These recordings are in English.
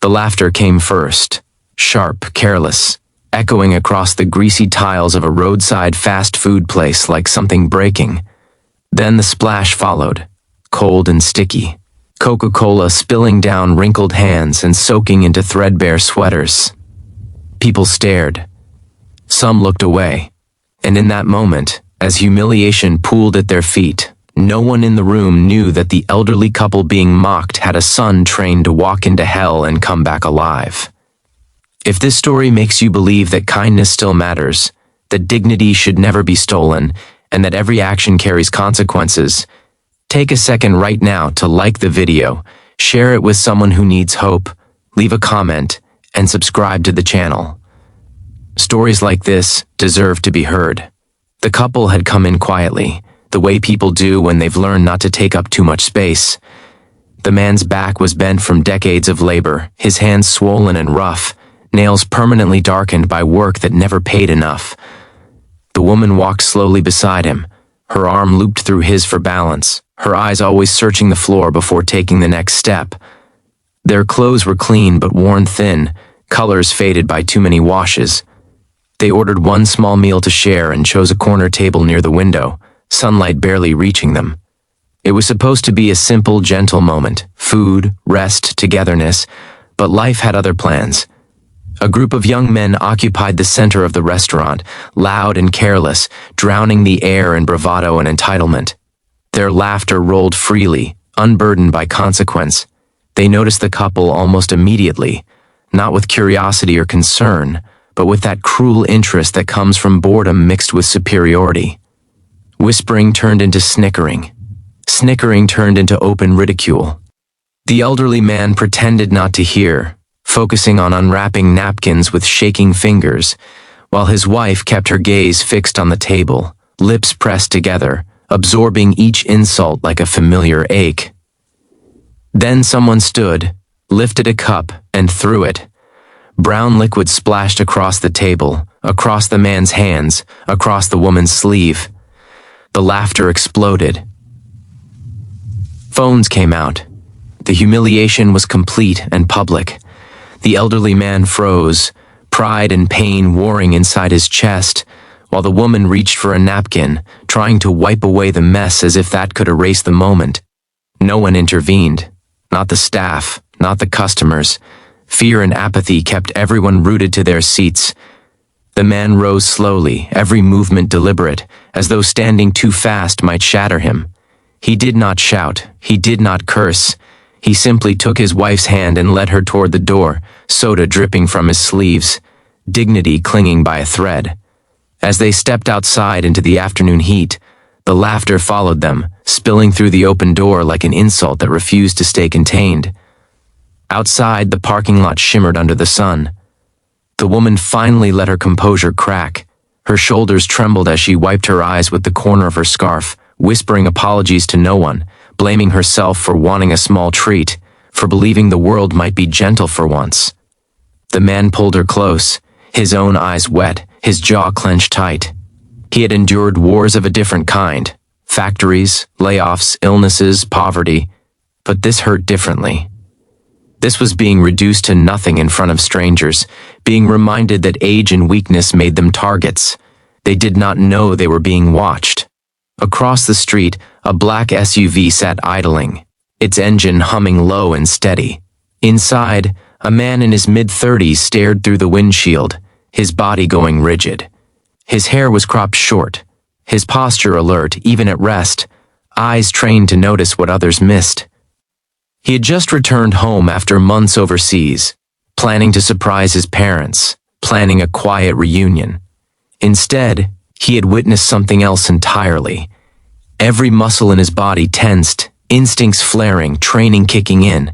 The laughter came first, sharp, careless, echoing across the greasy tiles of a roadside fast food place like something breaking. Then the splash followed, cold and sticky, Coca-Cola spilling down wrinkled hands and soaking into threadbare sweaters. People stared. Some looked away, and in that moment, as humiliation pooled at their feet, no one in the room knew that the elderly couple being mocked had a son trained to walk into hell and come back alive. If this story makes you believe that kindness still matters, that dignity should never be stolen, and that every action carries consequences, take a second right now to like the video, share it with someone who needs hope, leave a comment, and subscribe to the channel. Stories like this deserve to be heard. The couple had come in quietly, the way people do when they've learned not to take up too much space. The man's back was bent from decades of labor, his hands swollen and rough, nails permanently darkened by work that never paid enough. The woman walked slowly beside him, her arm looped through his for balance, her eyes always searching the floor before taking the next step. Their clothes were clean but worn thin, colors faded by too many washes. They ordered one small meal to share and chose a corner table near the window, sunlight barely reaching them. It was supposed to be a simple, gentle moment, food, rest, togetherness, but life had other plans. A group of young men occupied the center of the restaurant, loud and careless, drowning the air in bravado and entitlement. Their laughter rolled freely, unburdened by consequence. They noticed the couple almost immediately, not with curiosity or concern, but with that cruel interest that comes from boredom mixed with superiority. Whispering turned into snickering. Snickering turned into open ridicule. The elderly man pretended not to hear, focusing on unwrapping napkins with shaking fingers, while his wife kept her gaze fixed on the table, lips pressed together, absorbing each insult like a familiar ache. Then someone stood, lifted a cup, and threw it. Brown liquid splashed across the table, across the man's hands, across the woman's sleeve. The laughter exploded. Phones came out. The humiliation was complete and public. The elderly man froze, pride and pain warring inside his chest, while the woman reached for a napkin, trying to wipe away the mess as if that could erase the moment. No one intervened. Not the staff, not the customers. Fear and apathy kept everyone rooted to their seats. The man rose slowly, every movement deliberate, as though standing too fast might shatter him. He did not shout, he did not curse. He simply took his wife's hand and led her toward the door, soda dripping from his sleeves, dignity clinging by a thread. As they stepped outside into the afternoon heat, the laughter followed them, spilling through the open door like an insult that refused to stay contained. Outside, the parking lot shimmered under the sun. The woman finally let her composure crack. Her shoulders trembled as she wiped her eyes with the corner of her scarf, whispering apologies to no one, blaming herself for wanting a small treat, for believing the world might be gentle for once. The man pulled her close, his own eyes wet, his jaw clenched tight. He had endured wars of a different kind, factories, layoffs, illnesses, poverty, but this hurt differently. This was being reduced to nothing in front of strangers, being reminded that age and weakness made them targets. They did not know they were being watched. Across the street, a black SUV sat idling, its engine humming low and steady. Inside, a man in his mid-30s stared through the windshield, his body going rigid. His hair was cropped short, his posture alert even at rest, eyes trained to notice what others missed. He had just returned home after months overseas, planning to surprise his parents, planning a quiet reunion. Instead, he had witnessed something else entirely. Every muscle in his body tensed, instincts flaring, training kicking in.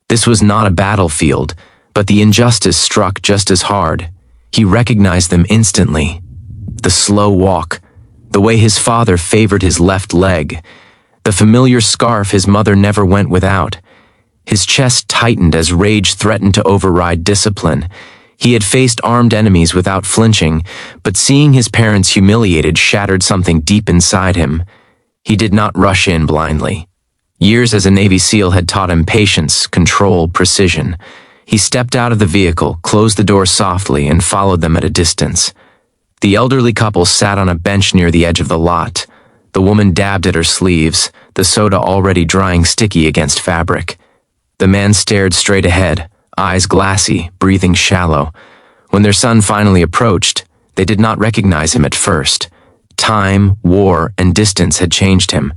This was not a battlefield, but the injustice struck just as hard. He recognized them instantly. The slow walk, the way his father favored his left leg, the familiar scarf his mother never went without. His chest tightened as rage threatened to override discipline. He had faced armed enemies without flinching, but seeing his parents humiliated shattered something deep inside him. He did not rush in blindly. Years as a Navy SEAL had taught him patience, control, precision. He stepped out of the vehicle, closed the door softly, and followed them at a distance. The elderly couple sat on a bench near the edge of the lot. The woman dabbed at her sleeves, the soda already drying sticky against fabric. The man stared straight ahead, eyes glassy, breathing shallow. When their son finally approached, they did not recognize him at first. Time, war, and distance had changed him.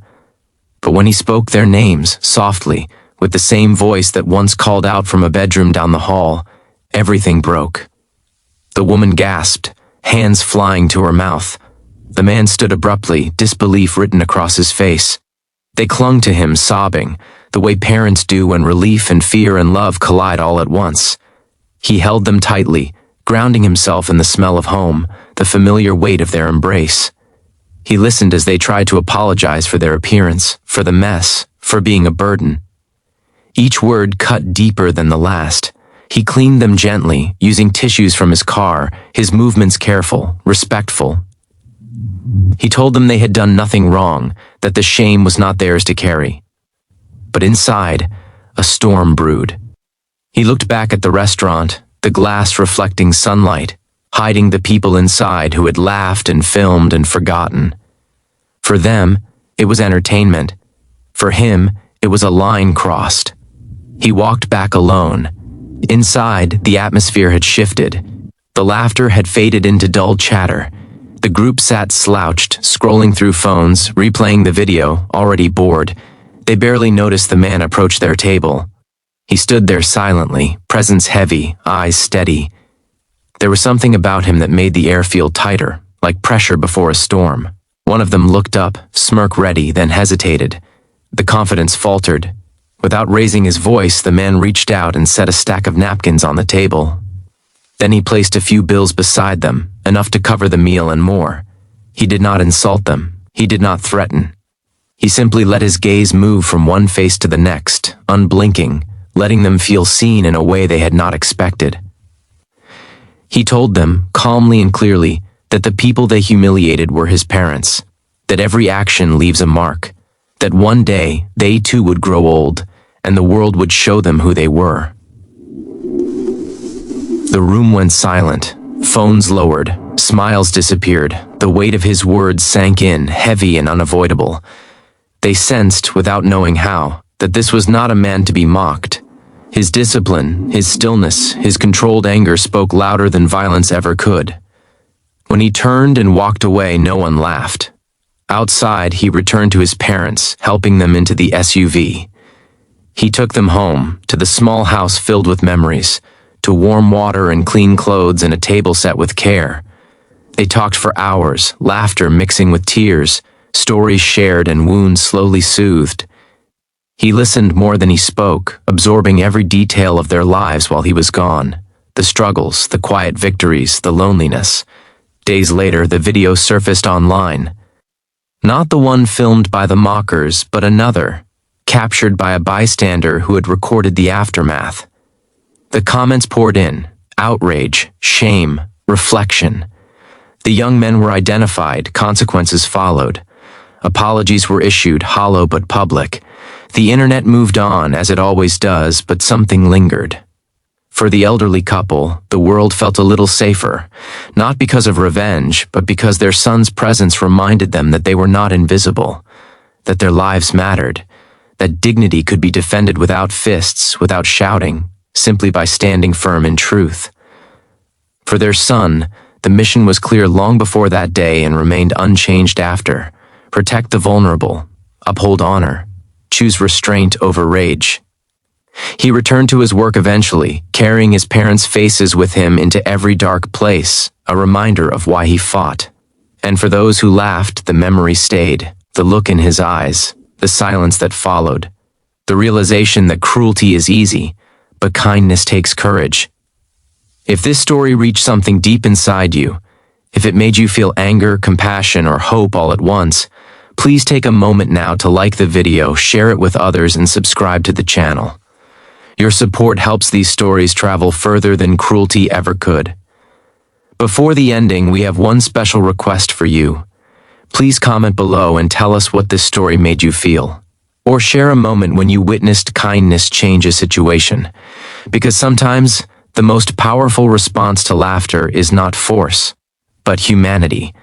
But when he spoke their names, softly, with the same voice that once called out from a bedroom down the hall, everything broke. The woman gasped, hands flying to her mouth. The man stood abruptly, disbelief written across his face. They clung to him, sobbing, the way parents do when relief and fear and love collide all at once. He held them tightly, grounding himself in the smell of home, the familiar weight of their embrace. He listened as they tried to apologize for their appearance, for the mess, for being a burden. Each word cut deeper than the last. He cleaned them gently, using tissues from his car, his movements careful, respectful. He told them they had done nothing wrong, that the shame was not theirs to carry. But inside, a storm brewed. He looked back at the restaurant, the glass reflecting sunlight, hiding the people inside who had laughed and filmed and forgotten. For them, it was entertainment. For him, it was a line crossed. He walked back alone. Inside, the atmosphere had shifted. The laughter had faded into dull chatter. The group sat slouched, scrolling through phones, replaying the video, already bored. They barely noticed the man approach their table. He stood there silently, presence heavy, eyes steady. There was something about him that made the air feel tighter, like pressure before a storm. One of them looked up, smirk ready, then hesitated. The confidence faltered. Without raising his voice, the man reached out and set a stack of napkins on the table. Then he placed a few bills beside them, enough to cover the meal and more. He did not insult them. He did not threaten. He simply let his gaze move from one face to the next, unblinking, letting them feel seen in a way they had not expected. He told them, calmly and clearly, that the people they humiliated were his parents, that every action leaves a mark, that one day they too would grow old, and the world would show them who they were. The room went silent, phones lowered, smiles disappeared, the weight of his words sank in, heavy and unavoidable. They sensed, without knowing how, that this was not a man to be mocked. His discipline, his stillness, his controlled anger spoke louder than violence ever could. When he turned and walked away, no one laughed. Outside, he returned to his parents, helping them into the SUV. He took them home, to the small house filled with memories, to warm water and clean clothes and a table set with care. They talked for hours, laughter mixing with tears, stories shared and wounds slowly soothed. He listened more than he spoke, absorbing every detail of their lives while he was gone. The struggles, the quiet victories, the loneliness. Days later, the video surfaced online. Not the one filmed by the mockers, but another, captured by a bystander who had recorded the aftermath. The comments poured in, outrage, shame, reflection. The young men were identified, consequences followed. Apologies were issued, hollow but public. The internet moved on, as it always does, but something lingered. For the elderly couple, the world felt a little safer, not because of revenge, but because their son's presence reminded them that they were not invisible, that their lives mattered, that dignity could be defended without fists, without shouting, simply by standing firm in truth. For their son, the mission was clear long before that day and remained unchanged after. Protect the vulnerable, uphold honor, choose restraint over rage. He returned to his work eventually, carrying his parents' faces with him into every dark place, a reminder of why he fought. And for those who laughed, the memory stayed, the look in his eyes, the silence that followed, the realization that cruelty is easy, but kindness takes courage. If this story reached something deep inside you, if it made you feel anger, compassion, or hope all at once, please take a moment now to like the video, share it with others, and subscribe to the channel. Your support helps these stories travel further than cruelty ever could. Before the ending, we have one special request for you. Please comment below and tell us what this story made you feel. Or share a moment when you witnessed kindness change a situation. Because sometimes, the most powerful response to laughter is not force, but humanity.